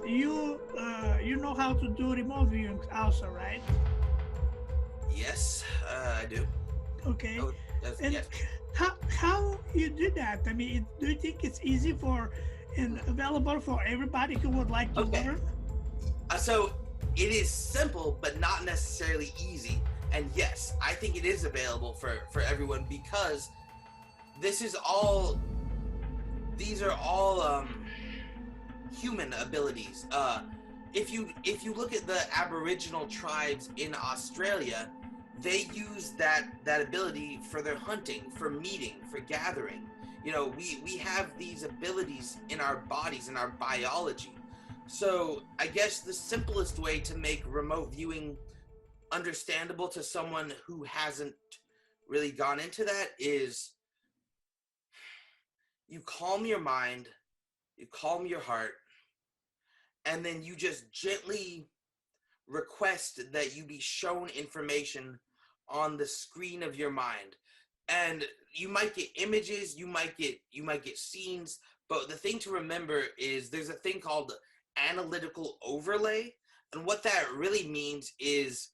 you know how to do remote viewing also, right? Yes, I do. Okay, Oh, and yes. how you do that? I mean, do you think it's easy for and Hmm. available for everybody who would like to Okay. learn? So it is simple, but not necessarily easy. And yes, I think it is available for everyone because this is all. These are all human abilities. If you look at the Aboriginal tribes in Australia, they use that ability for their hunting, for meeting, for gathering. We have these abilities in our bodies, in our biology. So I guess the simplest way to make remote viewing understandable to someone who hasn't really gone into that is you calm your mind, you calm your heart, and then you just gently request that you be shown information on the screen of your mind. And you might get images, you might get scenes, but the thing to remember is there's a thing called analytical overlay. And what that really means is,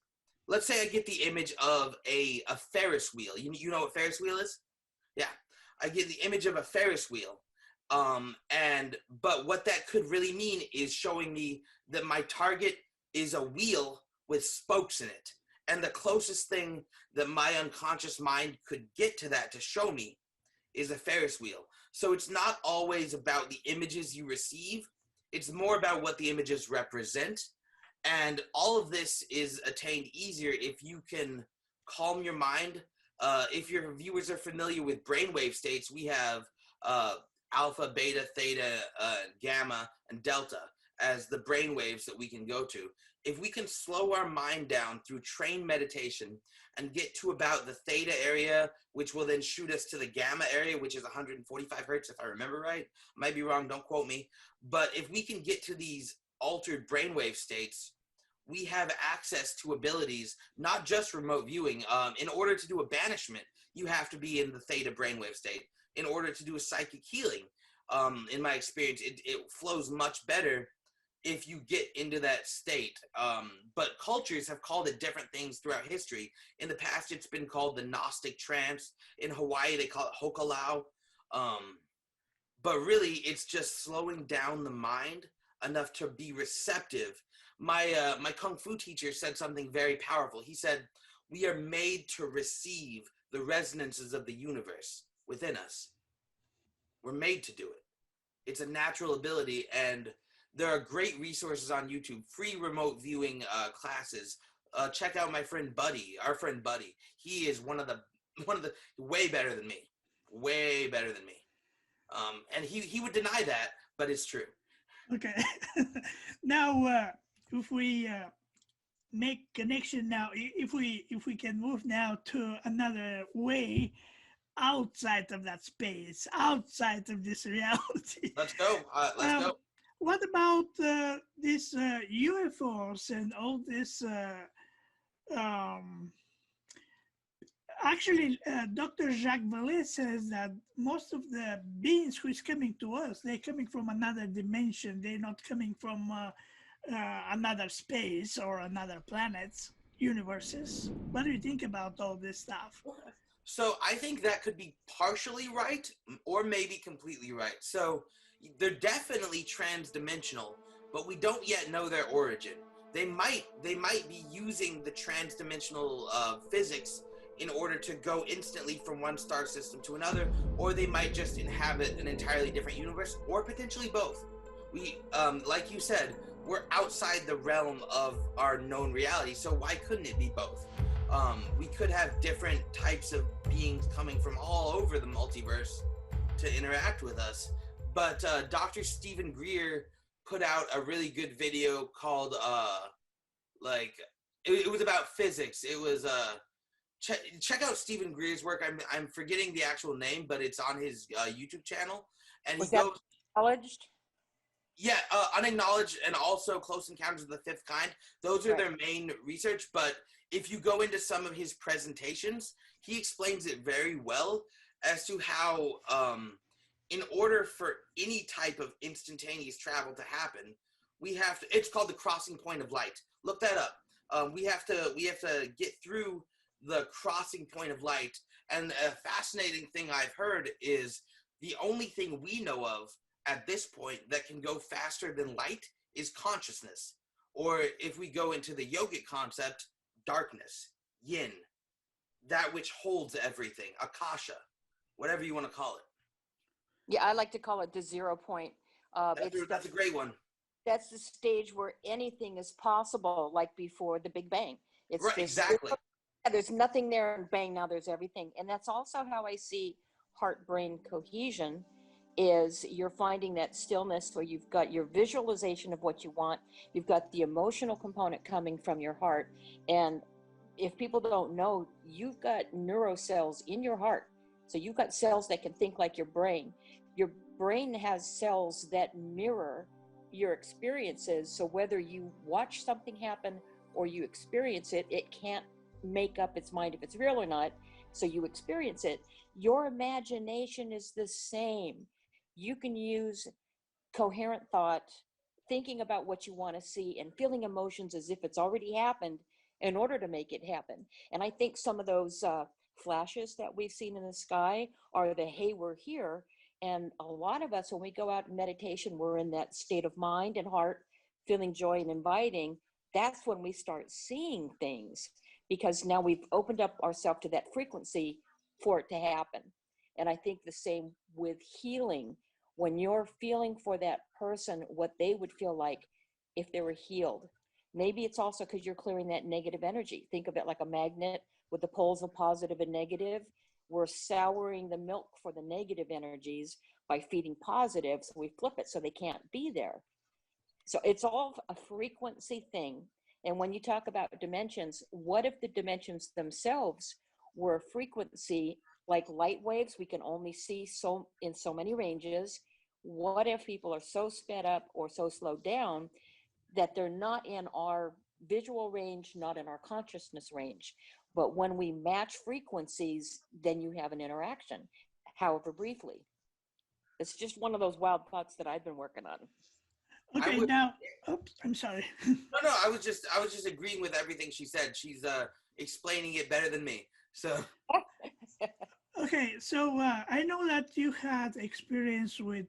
let's say I get the image of a Ferris wheel. You know what Ferris wheel is? Yeah, I get the image of a Ferris wheel. And but what that could really mean is showing me that my target is a wheel with spokes in it. And the closest thing that my unconscious mind could get to that to show me is a Ferris wheel. So it's not always about the images you receive, it's more about what the images represent. And all of this is attained easier if you can calm your mind. If your viewers are familiar with brainwave states, we have uh, alpha, beta, theta, gamma, and delta as the brain waves that we can go to. If we can slow our mind down through trained meditation and get to about the theta area, which will then shoot us to the gamma area, which is 145 hertz, if I remember right. I might be wrong, don't quote me. But if we can get to these altered brainwave states, we have access to abilities, not just remote viewing. In order to do a banishment, you have to be in the theta brainwave state. In order to do a psychic healing, in my experience, it flows much better if you get into that state. But cultures have called it different things throughout history. In the past, it's been called the Gnostic trance. In Hawaii, they call it hokalau. Um, but really, it's just slowing down the mind enough to be receptive. My kung fu teacher said something very powerful. He said, "We are made to receive the resonances of the universe within us. We're made to do it. It's a natural ability, and there are great resources on YouTube, free remote viewing classes. Check out my friend Buddy, our friend Buddy. He is one of the way better than me, way better than me. And he would deny that, but it's true. Okay. Now, if we make connection now, if we can move now to another way outside of that space, outside of this reality. Let's go. Let's um, go. what about these UFOs and all this? Um, Actually, Dr. Jacques Vallée says that most of the beings who is coming to us, they're coming from another dimension. They're not coming from another space or another planets, universes. What do you think about all this stuff? So I think that could be partially right, or maybe completely right. So they're definitely trans-dimensional, but we don't yet know their origin. They might be using the trans-dimensional physics in order to go instantly from one star system to another, or they might just inhabit an entirely different universe, or potentially both. Like you said, we're outside the realm of our known reality, so why couldn't it be both? We could have different types of beings coming from all over the multiverse to interact with us. But Dr. Stephen Greer put out a really good video called like it was about physics. It was check out Stephen Greer's work. I'm forgetting the actual name, but it's on his YouTube channel, and he Was that goes, acknowledged? yeah, unacknowledged, and also Close Encounters of the Fifth Kind. Those are Right. their main research. But if you go into some of his presentations, he explains it very well as to how, in order for any type of instantaneous travel to happen, we have to, it's called the crossing point of light. Look that up. We have to get through the crossing point of light. And a fascinating thing I've heard is the only thing we know of at this point that can go faster than light is consciousness. Or if we go into the yogic concept, darkness, yin, that which holds everything, akasha, whatever you want to call it. Yeah, I like to call it the 0 point. That's a great one. That's the stage where anything is possible, like before the Big Bang. It's right, exactly. There's nothing there, and bang, now there's everything. And that's also how I see heart-brain cohesion, is you're finding that stillness where you've got your visualization of what you want, you've got the emotional component coming from your heart. And if people don't know, you've got neurocells in your heart. So you've got cells that can think like your brain. Your brain has cells that mirror your experiences. So whether you watch something happen or you experience it, it can't make up its mind if it's real or not. So you experience it. Your imagination is the same. You can use coherent thought, thinking about what you want to see and feeling emotions as if it's already happened in order to make it happen. And I think some of those flashes that we've seen in the sky are the, hey, we're here. And a lot of us, when we go out in meditation, we're in that state of mind and heart, feeling joy and inviting. That's when we start seeing things, because now we've opened up ourselves to that frequency for it to happen. And I think the same with healing. When you're feeling for that person what they would feel like if they were healed, maybe it's also because you're clearing that negative energy. Think of it like a magnet with the poles of positive and negative. We're souring the milk for the negative energies by feeding positive, so we flip it so they can't be there. So it's all a frequency thing. And when you talk about dimensions, what if the dimensions themselves were a frequency like light waves? We can only see so in so many ranges. What if people are so sped up or so slowed down that they're not in our visual range, not in our consciousness range? But when we match frequencies, then you have an interaction, however briefly. It's just one of those wild thoughts that I've been working on. Okay, now, oops, I'm sorry. No, I was just agreeing with everything she said. She's explaining it better than me. So. Okay, so I know that you had experience with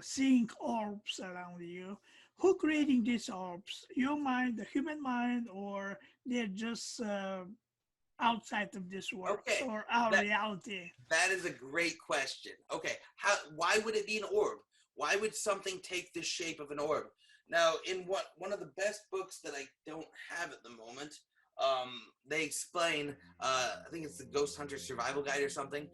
seeing orbs around you. Who creating these orbs? Your mind, the human mind, or they're just outside of this world, okay, or our reality? That is a great question. Okay, why would it be an orb? Why would something take the shape of an orb? Now, in one of the best books that I don't have at the moment, they explain, I think it's the Ghost Hunter Survival Guide or something,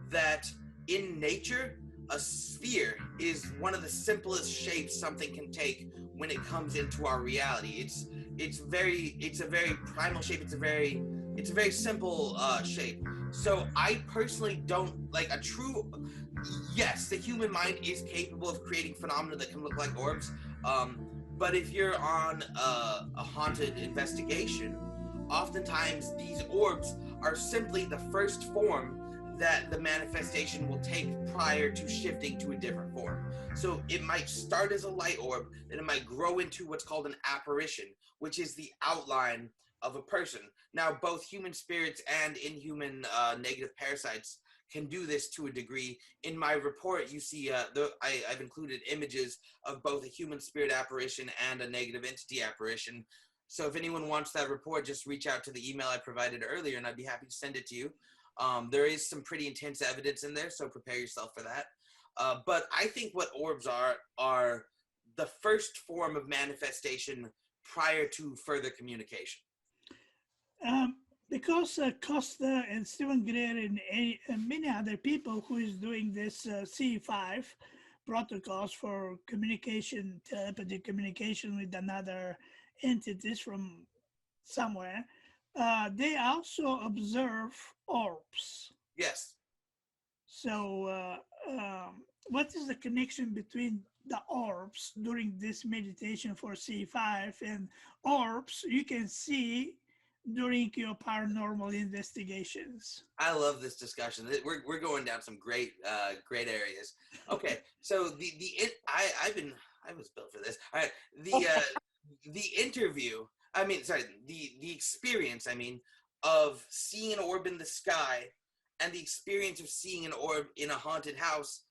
that in nature, a sphere is one of the simplest shapes something can take when it comes into our reality. It's a very primal shape. It's a very simple shape. So I personally don't like a true. Yes, the human mind is capable of creating phenomena that can look like orbs. But if you're on a haunted investigation, oftentimes these orbs are simply the first form that the manifestation will take prior to shifting to a different form. So it might start as a light orb, then it might grow into what's called an apparition, which is the outline of a person. Now, both human spirits and inhuman negative parasites can do this to a degree. In my report, you see I've included images of both a human spirit apparition and a negative entity apparition. So if anyone wants that report, just reach out to the email I provided earlier, and I'd be happy to send it to you. There is some pretty intense evidence in there, so prepare yourself for that. But I think what orbs are the first form of manifestation prior to further communication. Because Costa and Stephen Greer and many other people who is doing this C5 protocols for communication, telepathic communication with another entities from somewhere, they also observe orbs. Yes. So what is the connection between the orbs during this meditation for C5 and orbs you can see during your paranormal investigations? I love this discussion. We're going down some great areas. Okay, so I've been I was built for this. All right, the interview. I mean, sorry, the experience. I mean, of seeing an orb in the sky, and the experience of seeing an orb in a haunted house.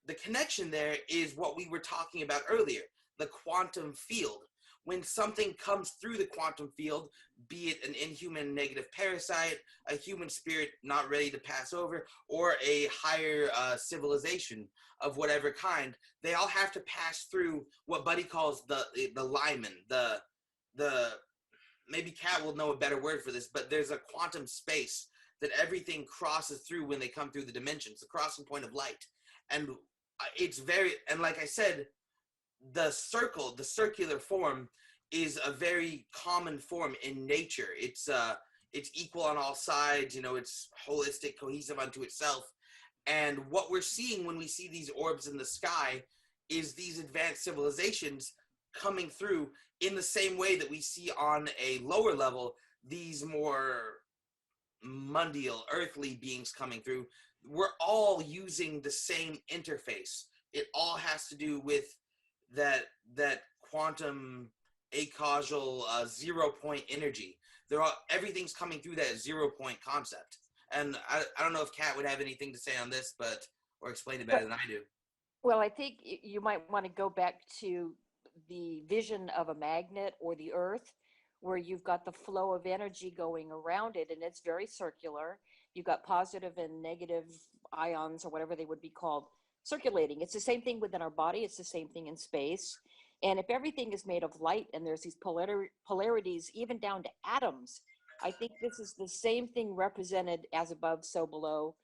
The connection there is what we were talking about earlier, the quantum field. When something comes through the quantum field, be it an inhuman negative parasite, a human spirit not ready to pass over, or a higher civilization of whatever kind, they all have to pass through what Buddy calls the limen, the maybe Kat will know a better word for this, but there's a quantum space that everything crosses through when they come through the dimensions, the crossing point of light. And it's very, and like I said, the circular form is a very common form in nature. It's equal on all sides, you know, it's holistic, cohesive unto itself. And what we're seeing when we see these orbs in the sky is these advanced civilizations coming through in the same way that we see on a lower level these more mundial, earthly beings coming through. We're all using the same interface. It all has to do with that quantum acausal 0 point energy. Everything's coming through that 0 point concept. And I don't know if Kat would have anything to say on this, or explain it better than I do. Well, I think you might want to go back to the vision of a magnet or the earth, where you've got the flow of energy going around it, and it's very circular. You've got positive and negative ions, or whatever they would be called, circulating. It's the same thing within our body. It's the same thing in space. And if everything is made of light and there's these polarities, even down to atoms, I think this is the same thing represented as above, so below,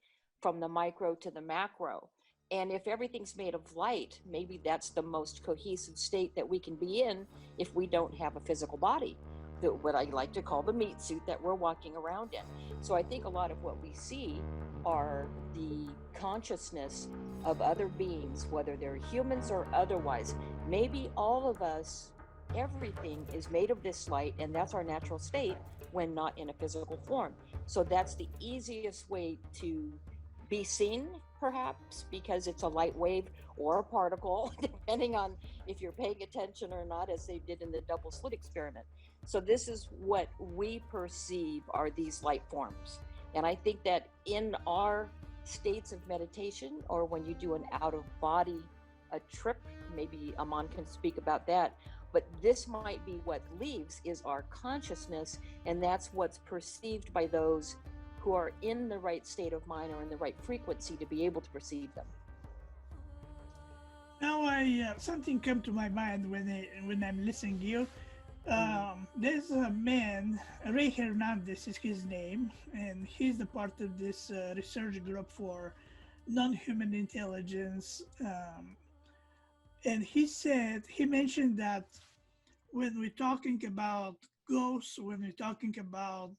from the micro to the macro. And if everything's made of light, maybe that's the most cohesive state that we can be in if we don't have a physical body, what I like to call the meat suit that we're walking around in. So I think a lot of what we see are the consciousness of other beings, whether they're humans or otherwise. Maybe all of us, everything is made of this light, and that's our natural state when not in a physical form. So that's the easiest way to be seen, perhaps, because it's a light wave or a particle, depending on if you're paying attention or not, as they did in the double slit experiment. So this is what we perceive are these light forms. And I think that in our states of meditation, or when you do an out-of-body trip, maybe Aman can speak about that, but this might be what leaves is our consciousness, and that's what's perceived by those who are in the right state of mind or in the right frequency to be able to perceive them. Now, something come to my mind when I'm listening to you. There's a man, Ray Hernandez is his name, and he's the part of this research group for non-human intelligence. And he mentioned that when we're talking about ghosts, when we're talking about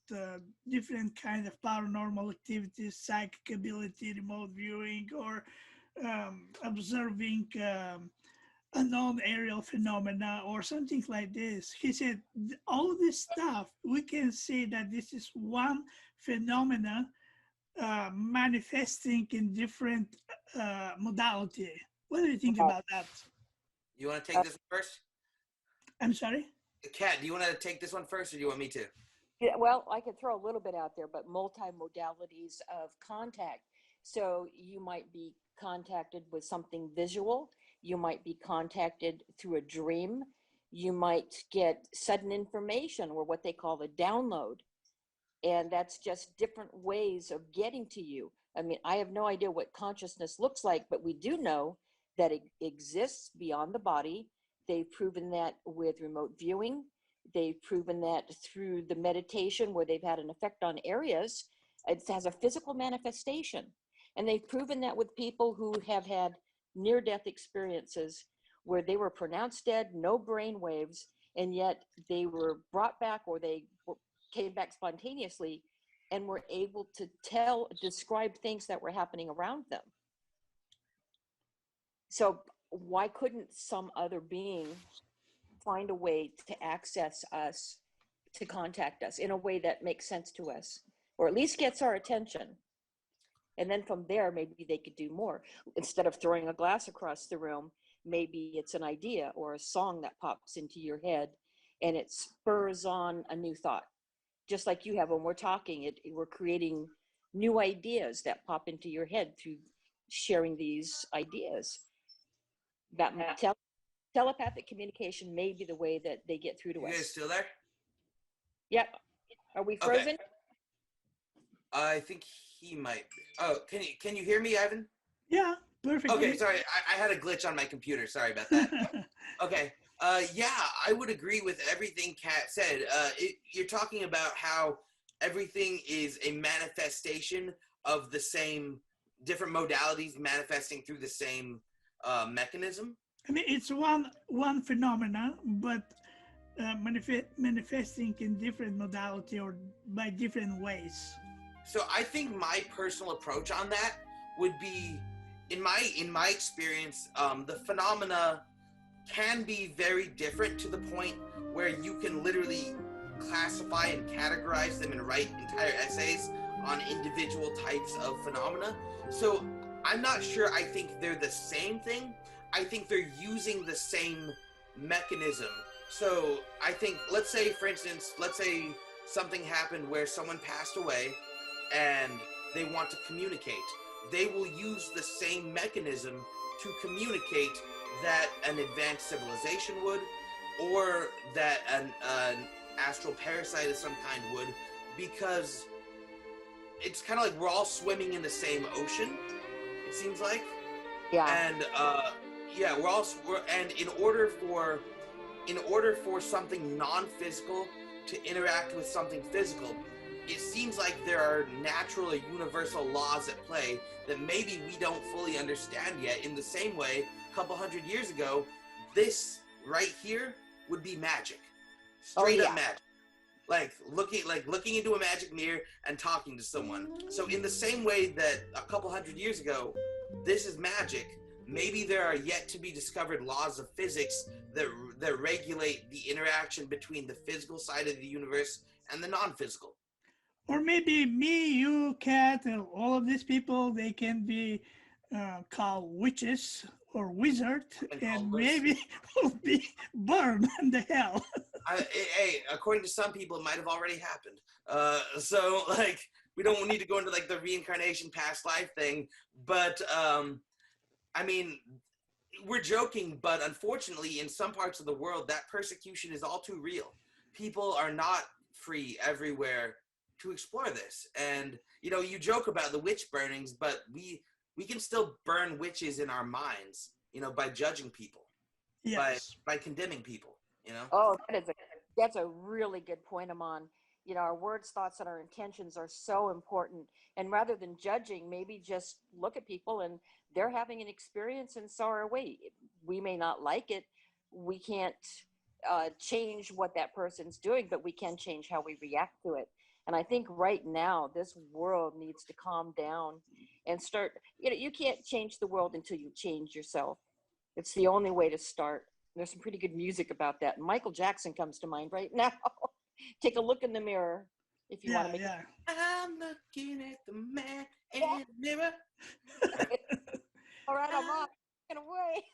different kind of paranormal activities, psychic ability, remote viewing, or observing unknown aerial phenomena or something like this, he said all this stuff, we can say that this is one phenomena manifesting in different modality. What do you think about that? You want to take this one first? I'm sorry? Kat, do you want to take this one first, or do you want me to? Yeah, well, I could throw a little bit out there, but multi-modalities of contact. So you might be contacted with something visual. You might be contacted through a dream. You might get sudden information, or what they call a download. And that's just different ways of getting to you. I mean, I have no idea what consciousness looks like, but we do know that it exists beyond the body. They've proven that with remote viewing. They've proven that through the meditation, where they've had an effect on areas. It has a physical manifestation. And they've proven that with people who have had near-death experiences where they were pronounced dead, no brain waves, and yet they were brought back, or they came back spontaneously and were able to describe things that were happening around them. So why couldn't some other being find a way to access us, to contact us in a way that makes sense to us, or at least gets our attention? And then from there, maybe they could do more. Instead of throwing a glass across the room, maybe it's an idea or a song that pops into your head and it spurs on a new thought. Just like you have when we're talking, we're creating new ideas that pop into your head through sharing these ideas. That telepathic communication may be the way that they get through to us. You guys still there? Yep. Are we Okay. frozen? I think he might be. Oh, can you hear me, Ivan? Yeah, perfect. Okay, sorry. I had a glitch on my computer. Sorry about that. Okay. Yeah, I would agree with everything Kat said. You're talking about how everything is a manifestation of the same different modalities manifesting through the same mechanism. I mean, it's one phenomena, but manifesting in different modality or by different ways. So I think my personal approach on that would be, in my experience, the phenomena can be very different to the point where you can literally classify and categorize them and write entire essays on individual types of phenomena. So I'm not sure I think they're the same thing. I think they're using the same mechanism. So I think, let's say, for instance, something happened where someone passed away and they want to communicate. They will use the same mechanism to communicate that an advanced civilization would, or that an astral parasite of some kind would, because it's kind of like we're all swimming in the same ocean, it seems like. Yeah. And yeah, and in order for something non-physical to interact with something physical, it seems like there are natural or universal laws at play that maybe we don't fully understand yet. In the same way, a couple hundred years ago, this right here would be magic. Straight up magic. Like looking into a magic mirror and talking to someone. So in the same way that a couple hundred years ago, this is magic, maybe there are yet to be discovered laws of physics that regulate the interaction between the physical side of the universe and the non-physical. Or maybe me, you, Kat, and all of these people, they can be called witches or wizard, and maybe will be burned in the hell. Hey, according to some people, it might have already happened. So, like, we don't need to go into, like, the reincarnation past life thing. But, I mean, we're joking, but unfortunately, in some parts of the world, that persecution is all too real. People are not free everywhere to explore this. And, you know, you joke about the witch burnings, but we can still burn witches in our minds, you know, by judging people, yes, by condemning people, you know? Oh, that's a really good point, Aman. You know, our words, thoughts, and our intentions are so important. And rather than judging, maybe just look at people and they're having an experience and so are we. We may not like it. We can't change what that person's doing, but we can change how we react to it. And I think right now, this world needs to calm down and start, you know, you can't change the world until you change yourself. It's the only way to start. There's some pretty good music about that. Michael Jackson comes to mind right now. Take a look in the mirror if you want to make yeah. I'm looking at the man in the mirror. All right, I'm off. Get away.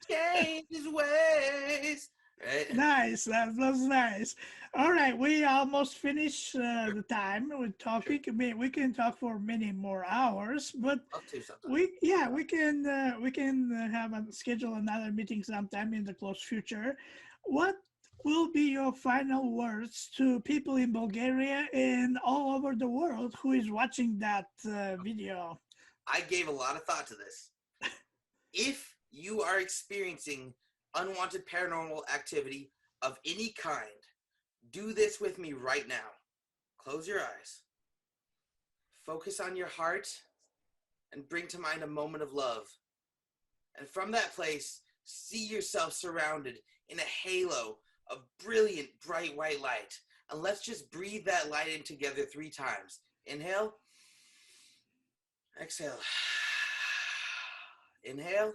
Change his ways. Right? Nice, that was nice. All right, we almost finished the time with talking. I mean, we can talk for many more hours, but I'll do something. we can have a schedule another meeting sometime in the close future. What will be your final words to people in Bulgaria and all over the world who is watching that video? I gave a lot of thought to this. If you are experiencing unwanted paranormal activity of any kind, do this with me right now. Close your eyes. Focus on your heart and bring to mind a moment of love. And from that place, see yourself surrounded in a halo of brilliant, bright white light. And let's just breathe that light in together 3 times. Inhale. Exhale. Inhale.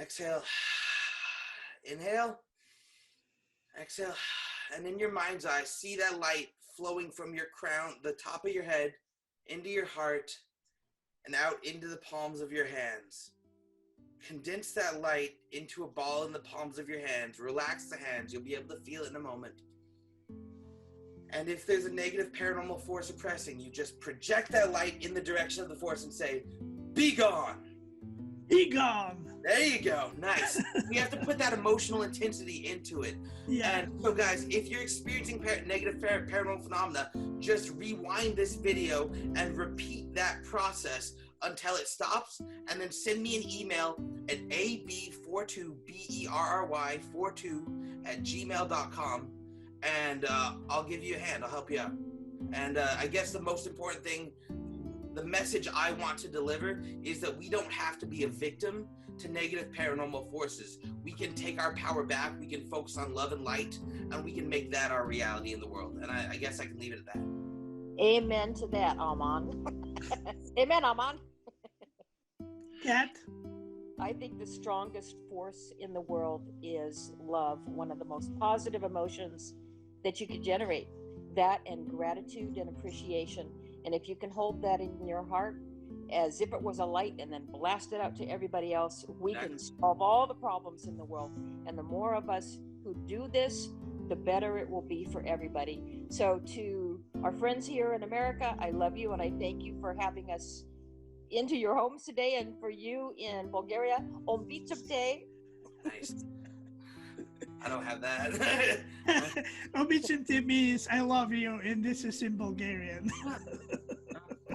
Exhale. Inhale. Exhale. And in your mind's eye, see that light flowing from your crown, the top of your head, into your heart, and out into the palms of your hands. condense that light into a ball in the palms of your hands. Relax the hands. You'll be able to feel it in a moment. And if there's a negative paranormal force oppressing, you just project that light in the direction of the force and say, "Be gone." Be gone. There you go. Nice. We have to put that emotional intensity into it. Yeah. And so, guys, if you're experiencing negative paranormal phenomena, just rewind this video and repeat that process until it stops, and then send me an email at ab42berry42@gmail.com, and I'll give you a hand. I'll help you out. And I guess the most important thing, the message I want to deliver, is that we don't have to be a victim to negative paranormal forces. We can take our power back. We can focus on love and light, and we can make that our reality in the world. And I guess I can leave it at that. Amen to that, Aman. Amen, Aman. Kat? I think the strongest force in the world is love, one of the most positive emotions that you could generate. That and gratitude and appreciation. And if you can hold that in your heart as if it was a light and then blast it out to everybody else, we can solve all the problems in the world. And the more of us who do this, the better it will be for everybody. So to our friends here in America, I love you and I thank you for having us into your homes today, and for you in Bulgaria, Obichapte. Nice. I don't have that. Obichapte means I love you, and this is in Bulgarian.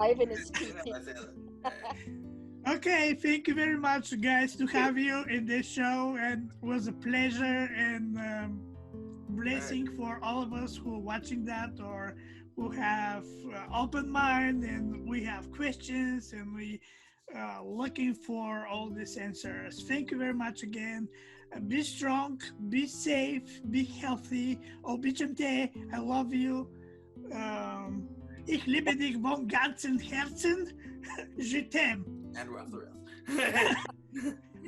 Ivan is speaking. Okay, thank you very much, guys, to have you in this show, and it was a pleasure and blessing for all of us who are watching that, or who have open mind, and we have questions, and we looking for all these answers. Thank you very much again. Be strong, be safe, be healthy. Obichapte, I love you. Ich liebe dich von ganzem Herzen. Je t'aime. And we're off the rails.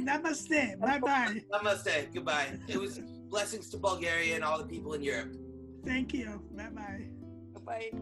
Namaste. Bye-bye. Namaste. Goodbye. It was blessings to Bulgaria and all the people in Europe. Thank you. Bye-bye. Bye.